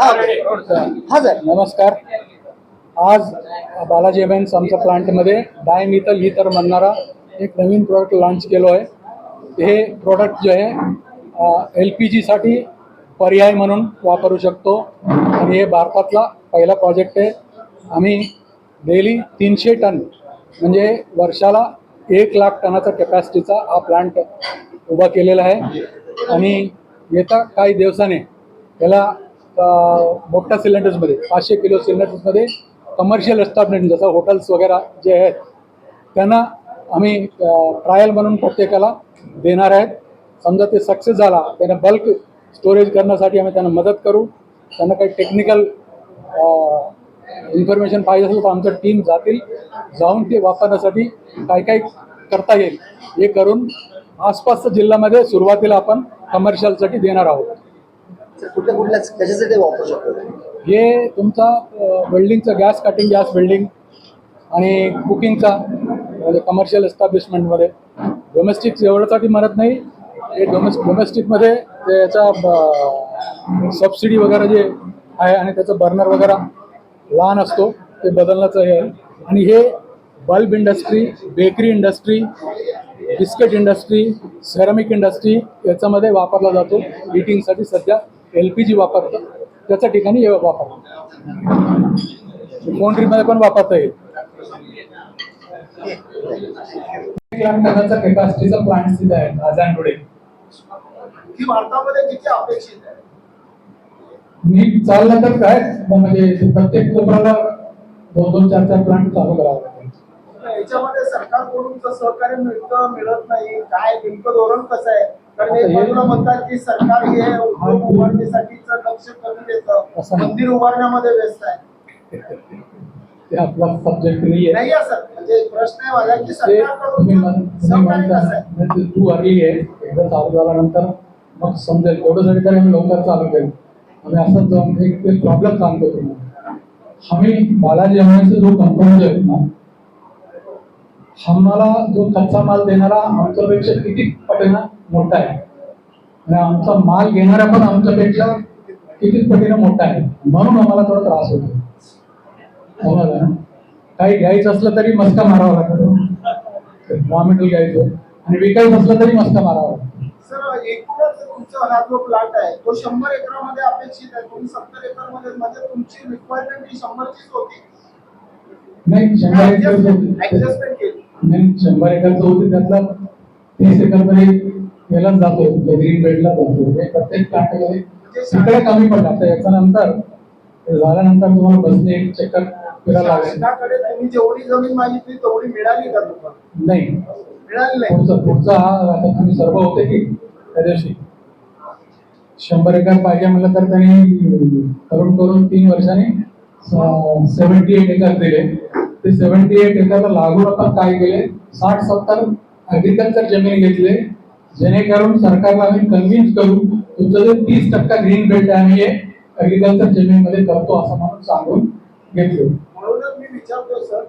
हा सर नमस्कार. आज बालाजी एमेन्स आमच्या प्लांटमध्ये डायमिथल ईथर म्हणणारा एक नवीन प्रोडक्ट लॉन्च केलो आहे. हे प्रोडक्ट जे आहे LPG साठी पर्याय म्हणून वापरू शकतो आणि हे भारतातला पहिला प्रोजेक्ट आहे. आम्ही डेली 300 टन म्हणजे वर्षाला 1,00,000 टनाचा कॅपॅसिटीचा हा प्लांट उभा केलेला आहे आणि येत्या काही दिवसाने याला मोठ्या सिलेंडर्समध्ये 500 किलो सिलेंडर्समध्ये कमर्शियल एस्टॅब्लिशमेंट जसं हॉटेल्स वगैरे जे आहेत त्यांना आम्ही ट्रायल म्हणून प्रत्येकाला देणार आहेत. समजा ते सक्सेस झाला त्यांना बल्क स्टोरेज करण्यासाठी आम्ही त्यांना मदत करू. त्यांना काही टेक्निकल इन्फॉर्मेशन पाहिजे असेल तर आमचं टीम जाऊन ते वापरण्यासाठी काय काय करता येईल हे करून आसपासच्या जिल्ह्यामध्ये सुरुवातीला आपण कमर्शियलसाठी देणार आहोत. कुठल्या कशासाठी वापरू शकतो? हे तुमचा वेल्डिंगचं गॅस वेल्डिंग आणि कुकिंगचा म्हणजे कमर्शियल एस्टॅब्लिशमेंटमध्ये. डोमेस्टिक एवढ्यासाठी म्हणत नाही, हे डोमेस्टिकमध्ये त्याचा सबसिडी वगैरे जे आहे आणि त्याचं बर्नर वगैरे लहान असतो ते बदलण्याचं हे आहे. आणि हे bulb industry, bakery industry, biscuit industry, ceramic industry याच्यामध्ये वापरला जातो. हीटिंगसाठी सध्या LPG वापरतं, त्याच्या ठिकाणी हे वापरतो. फोंड्रीमध्ये पण वापरता येईल. 1,00,000 टनाचा कॅपॅसिटीचा प्लांट तिथे आहे आज टुडे. ही भारतामध्ये किती अपेक्षित आहे? मी चाललं तर काय म्हणजे प्रत्येक कोपऱ्याला 2-2, 4-4 प्लांट चालू करावं लागेल. याच्यामध्ये सरकारकडून सहकार्य मिळत नाही, काय नेमकं धोरण कसं आहे? कारण एक बाजूला म्हणतात की सरकार हे उद्योग उभारणीसाठीचं लक्ष कमी देतं, मंदिर उभारण्यामध्ये व्यस्त आहे. ते आपला सब्जेक्ट नाही आहे सर. म्हणजे प्रश्न आहे माझा की सरकारकडून सहकार्य कसं आहे? तू आली आहे एकदा चालू झाल्यानंतर मग समजेल. एवढ्यासाठी तरी आम्ही लवकर चालू केलं. आम्ही असंच जाऊन एक प्रॉब्लेम सांगतो तुम्हाला. आम्ही बालाजी एमेन्सचे जो कंपनी आहेत ना, आम्हाला जो कच्चा माल देणारा आमच्यापेक्षा किती पटीनं मोठा आहे आणि आमचा माल घेणारा पण आमच्यापेक्षा किती पटीनं मोठा आहे. म्हणून आम्हाला थोडा त्रास होतो. समजलं ना? काही घ्यायचं असलं तरी मस्का मारावा लागतो. रॉ मटेरियल घ्यायचं आणि विकायचं असलं तरी मस्का मारावा लागतो. सर एकूणच तुमचा हा जो प्लांट आहे तो 100 एकरामध्ये अपेक्षित आहे. तुम्ही 70 एकरमध्ये म्हणजे तुमची रिक्वायरमेंट ही 100चीच होती? नाही, 100 एकर ऍडजस्टमेंट केली. नाही, 100 एकरचं होते त्यातला 30 एकर तरी यालाच जातो, ग्रीन बेल्टला जातो. प्रत्येक प्लांटमध्ये सगळे कमी पडलं. आता याच्यानंतर झाल्यानंतर तुम्हाला बसने एक चक्कर फिरायला लागेल. तुम्ही जेवढी जमीन मागितली तेवढी मिळाली का तुम्हाला? नाही मिळाली नाही. पुढचा हा आता तुम्ही सर्व होते की त्या दिवशी 100 एकर पाहिजे म्हणलं तर त्यांनी करून 3 वर्षांनी 78 एकर दिले. ते 78 एकरला लागून आपण काय केले, 60-70 ऍग्रिकल्चर जमीन घेतले, जेणेकरून सरकारला आम्ही कन्व्हिन्स करू तुमचं जे 30% ग्रीन बेल्ट आहे आम्ही ऍग्रिकल्चर जमीनमध्ये करतो असं म्हणून सांगून घेतलं. म्हणूनच मी विचारतो सर,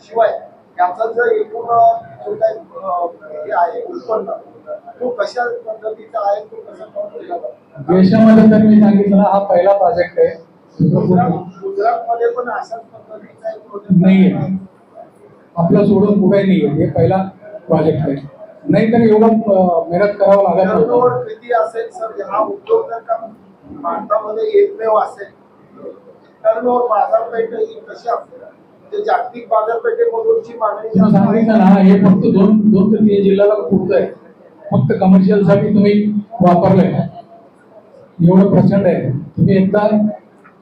शिवाय याचा जर एकूण जो काही आहे उत्पन्न तो कशा पद्धतीचा आहे, तो कसा काउंट केला जातो? देशामध्ये तर मी सांगितलं ना, हा पहिला प्रोजेक्ट आहे. गुजरातमध्ये पण अशाच पद्धतीचा एक प्रोजेक्ट नाहीये. आपलं सोडून कुठे नाहीये. हे पहिला प्रोजेक्ट आहे. नाही तर एवढं मेहनत करावं लागत टर्नओव्हर किती असेल सर? हा उद्योग जर का भारतामध्ये एकमेव असेल, टर्नओव्हर बाजारपेठ ही कशी असेल? म्हणजे जागतिक बाजारपेठेमधूनची मागणी सांगितलं ना, हे फक्त 2 ते 3 जिल्ह्याला पुरतं आहे. फक्त कमर्शियल साठी तुम्ही वापरलंय एवढं प्रचंड आहे. तुम्ही एकदा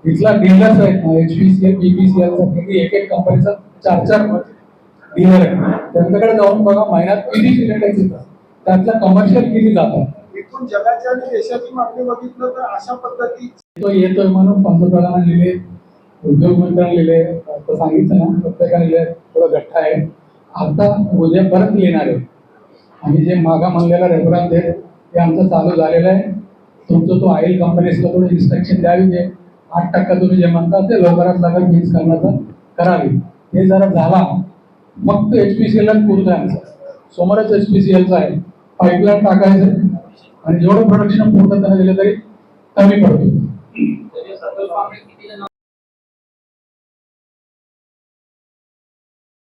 इथला डीलर्स आहेत ना, HPCL, BPCL एक कंपनीचा 4-4 डीलर आहे. त्यांच्याकडे जाऊन बघा महिन्यात किती सिलेंडर्स येतात, त्यातला कमर्शियल किती जातात. एकूण जगाची आणि देशाची मागणी बघितलं तर अशा पद्धती तो येतोय म्हणून पंतप्रधानांनी लिहिले, उद्योग मंत्र्यांनी लिहिले, आता सांगितलं ना प्रत्येकाने लिहिले. थोडं गठ्ठा आहे. आता उद्या परत येणार आहे. आम्ही जे मागा म्हणलेला रेफरन्स आहे ते आमचं चालू झालेलं आहे. तुमचं तो ऑइल कंपनीजला थोडं इन्स्ट्रक्शन द्यावी, जे 8% तुम्ही जे म्हणता ते लवकरात लवकर मिक्स करण्याचं करावी. हे जरा झाला फक्त HPCL पुरतं आहे. आमचं समोरच HPCLचं आहे. पाईपलाईन टाकायचं आणि जेवढं प्रोडक्शन पूर्ण त्यांना दिलं तरी कमी पडतो. प्रकल्पामुळे किती जण